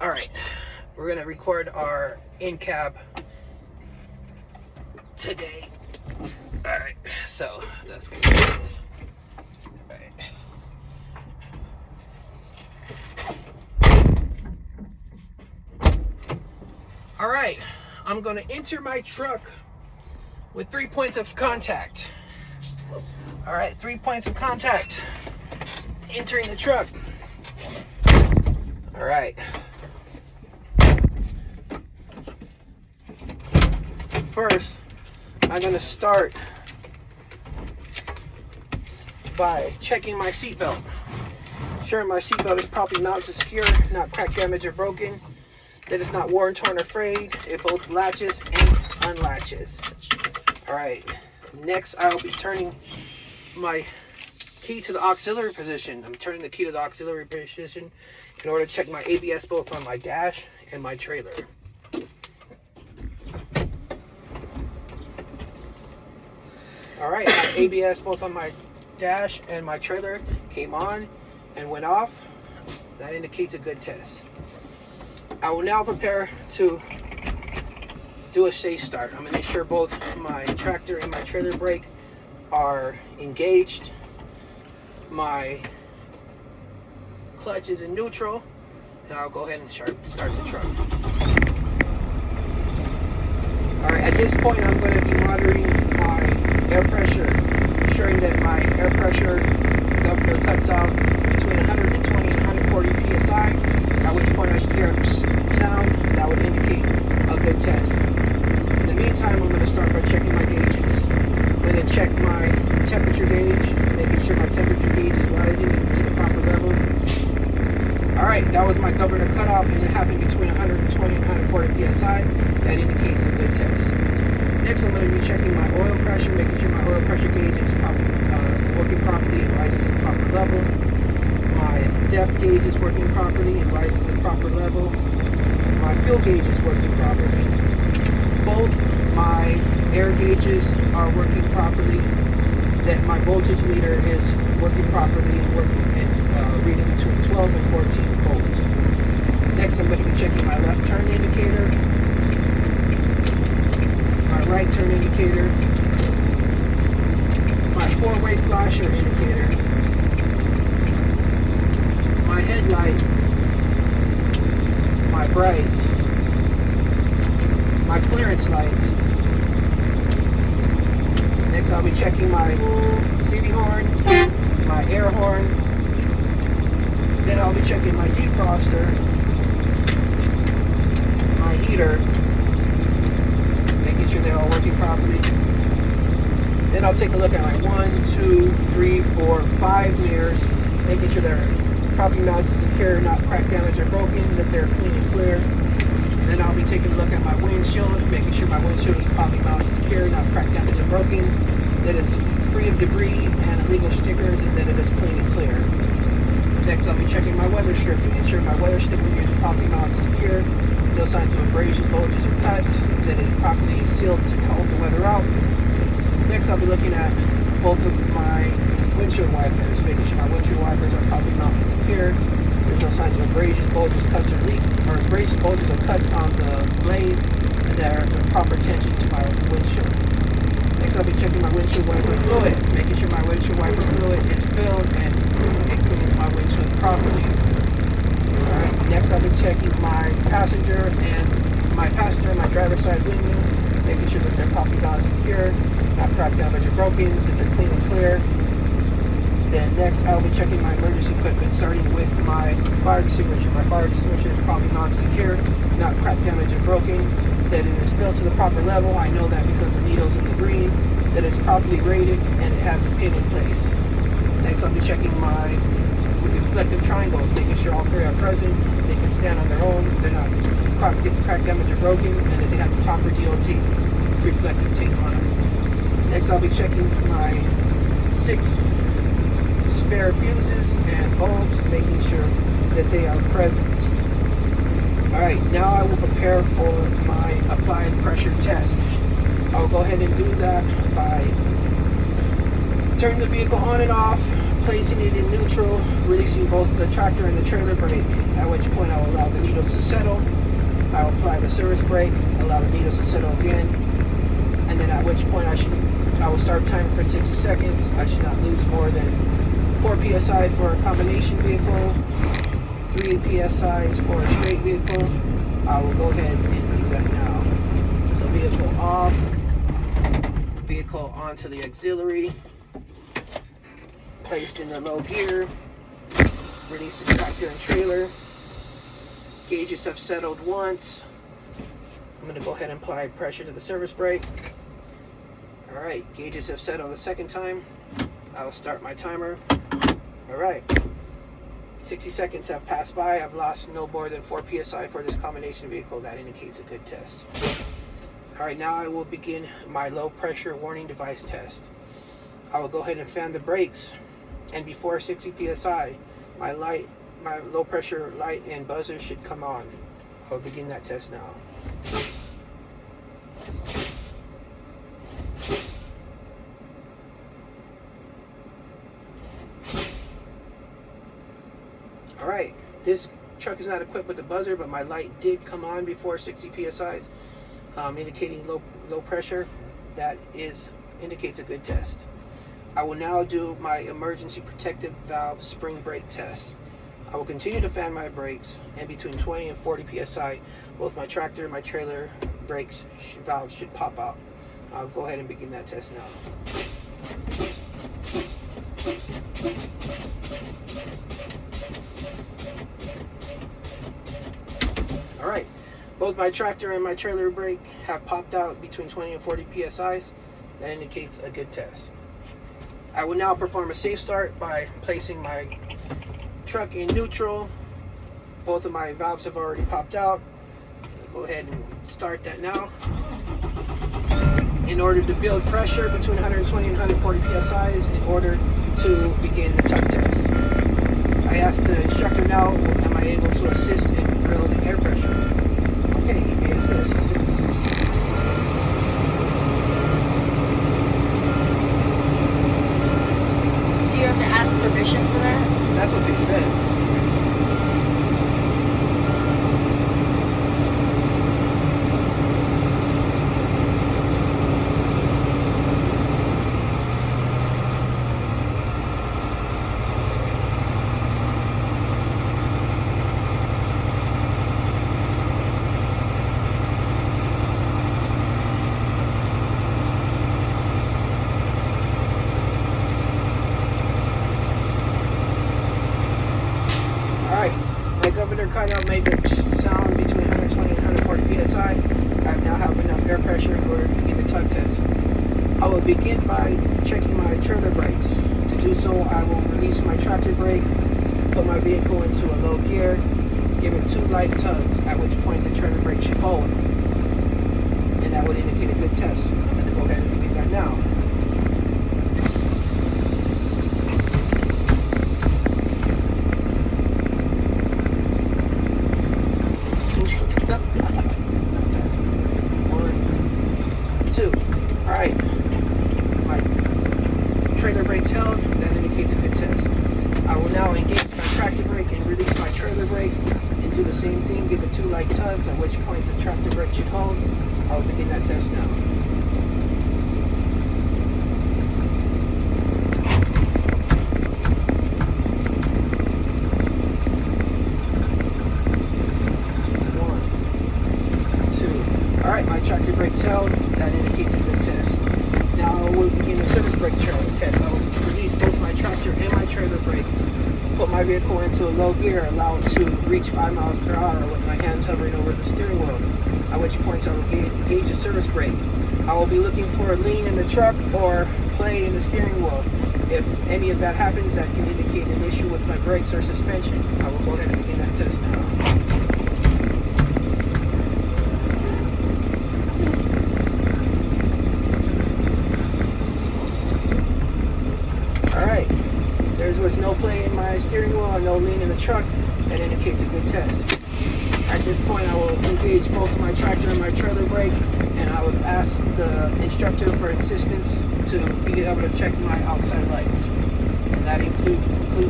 All right, we're gonna record our in-cab today. All right, so let's get into this. All right. All right, I'm gonna enter my truck with 3 points of contact. All right, 3 points of contact. Entering the truck. All right. First, I'm gonna start by checking my seatbelt. Sure, my seatbelt is properly mounted, secure, not cracked, damaged, or broken. That it's not worn, torn, or frayed. It both latches and unlatches. All right. Next, I'll be turning my key to the auxiliary position. I'm turning the key to the auxiliary position in order to check my ABS both on my dash and my trailer. All right, my ABS both on my dash and my trailer came on and went off. That indicates a good test. I will now prepare to do a safe start. I'm going to make sure both my tractor and my trailer brake are engaged. My clutch is in neutral, and I'll go ahead and start the truck. All right, at this point, I'm going to be monitoring my air pressure, ensuring that my air pressure governor cuts out between 120 and 140 psi, at which point I should hear a sound that would indicate a good test. In the meantime, I'm going to start by checking my gauges. I'm going to check my temperature gauge, making sure my temperature gauge is rising to the proper level. All right, that was my governor cutoff, and it happened between 120 and 140 psi. That indicates a good test. Next, I'm going to be checking my oil pressure, making sure my oil pressure gauge is working properly and rising to the proper level. My depth gauge is working properly and rising to the proper level. My fuel gauge is working properly. Both my air gauges are working properly. That my voltage meter is working properly and reading between 12 and 14 volts. Next, I'm going to be checking my left turn indicator, my right turn indicator, my four-way flasher indicator, my headlight, my brights, my clearance lights. Next, I'll be checking my CD horn, my air horn. Then I'll be checking my defroster, my heater, making sure they're all working properly. Then I'll take a look at my 1, 2, 3, 4, 5 mirrors, making sure they're properly mounted, secure, not cracked, damaged, or broken, that they're clean and clear. Then I'll be taking a look at my windshield, making sure my windshield is properly mounted, secure, not cracked, damaged, or broken, that it's free of debris and illegal stickers, and that it is clean and clear. Next, I'll be checking my weather stripping, ensure my weather stripping is properly mounted, secure, no signs of abrasion, bulges, or cuts, that it properly is sealed to hold the weather out. Next, I'll be looking at both of my windshield wipers, making sure my windshield wipers are properly mounted, secure. There's no signs of abrasions, bulges, cuts, or leaks, or abrasions, bulges, or cuts on the blades, and there are the proper tension to my windshield. Next, I'll be checking my windshield wiper fluid, making sure my windshield wiper fluid is filled and it cleans my windshield properly. Alright, next I'll be checking my passenger and my driver's side window, making sure that they're properly down secure, not cracked, damaged, or broken, that they're clean and clear. Then next I'll be checking my emergency equipment, starting with my fire extinguisher. My fire extinguisher is probably not secure, not cracked, damaged, or broken, that it is filled to the proper level. I know that because the needle's in the green, that it's properly rated, and it has a pin in place. Next I'll be checking my reflective triangles, making sure all three are present, they can stand on their own, they're not cracked, damaged, or broken, and that they have the proper DOT reflective tape on them. Next I'll be checking my 6 spare fuses and bulbs, making sure that they are present. Alright, now I will prepare for my applied pressure test. I'll go ahead and do that by turning the vehicle on and off, placing it in neutral, releasing both the tractor and the trailer brake, at which point I will allow the needle needles to settle, I'll apply the service brake, allow the needles to settle again, and then at which point I will start timing for 60 seconds. I should not lose more than 4 psi for a combination vehicle, 3 psi for a straight vehicle. I will go ahead and do that now. So vehicle off, vehicle onto the auxiliary, placed in the low gear, release the tractor and trailer. Gauges have settled once. I'm going to go ahead and apply pressure to the service brake. Alright, gauges have settled a second time. I will start my timer. Alright, 60 seconds have passed by. I've lost no more than 4 psi for this combination vehicle. That indicates a good test. Alright, now I will begin my low pressure warning device test. I will go ahead and fan the brakes, and before 60 psi, my low pressure light and buzzer should come on. I will begin that test now. Alright, this truck is not equipped with the buzzer, but my light did come on before 60 psi, indicating low pressure. That indicates a good test. I will now do my emergency protective valve spring brake test. I will continue to fan my brakes, and between 20 and 40 psi, both my tractor and my trailer brakes valves should pop out. I'll go ahead and begin that test now. Alright, both my tractor and my trailer brake have popped out between 20 and 40 psi. That indicates a good test. I will now perform a safe start by placing my truck in neutral. Both of my valves have already popped out. Go ahead and start that now. In order to build pressure between 120 and 140 psi in order to begin the tug test. I asked the instructor now, am I able to assist in building air pressure? Okay, he may assist. Do you have to ask permission for that? That's what they said. Alright, my governor cutout made the sound between 120 and 140 psi. I now have enough air pressure in order to begin the tug test. I will begin by checking my trailer brakes. To do so, I will release my tractor brake, put my vehicle into a low gear, give it 2 light tugs, at which point the trailer brake should hold. And that would indicate a good test. I'm going to go ahead and begin that now. Alright, my trailer brake's held. That indicates a good test. I will now engage my tractor brake and release my trailer brake and do the same thing, give it 2 light tugs, at which point the tractor brake should hold. I will begin that test now. Alright, my tractor brake's held. That indicates a good test. Now I will begin the service brake test. I will release both my tractor and my trailer brake, put my vehicle into a low gear, allow it to reach 5 miles per hour with my hands hovering over the steering wheel, at which point I will engage the service brake. I will be looking for a lean in the truck or play in the steering wheel. If any of that happens, that can indicate an issue with my brakes or suspension. I will go ahead and begin that test now. Alright, there was no play in my steering wheel and no lean in the truck. That indicates a good test. At this point, I will engage both of my tractor and my trailer brake, and I would ask the instructor for assistance to be able to check my outside lights. And that includes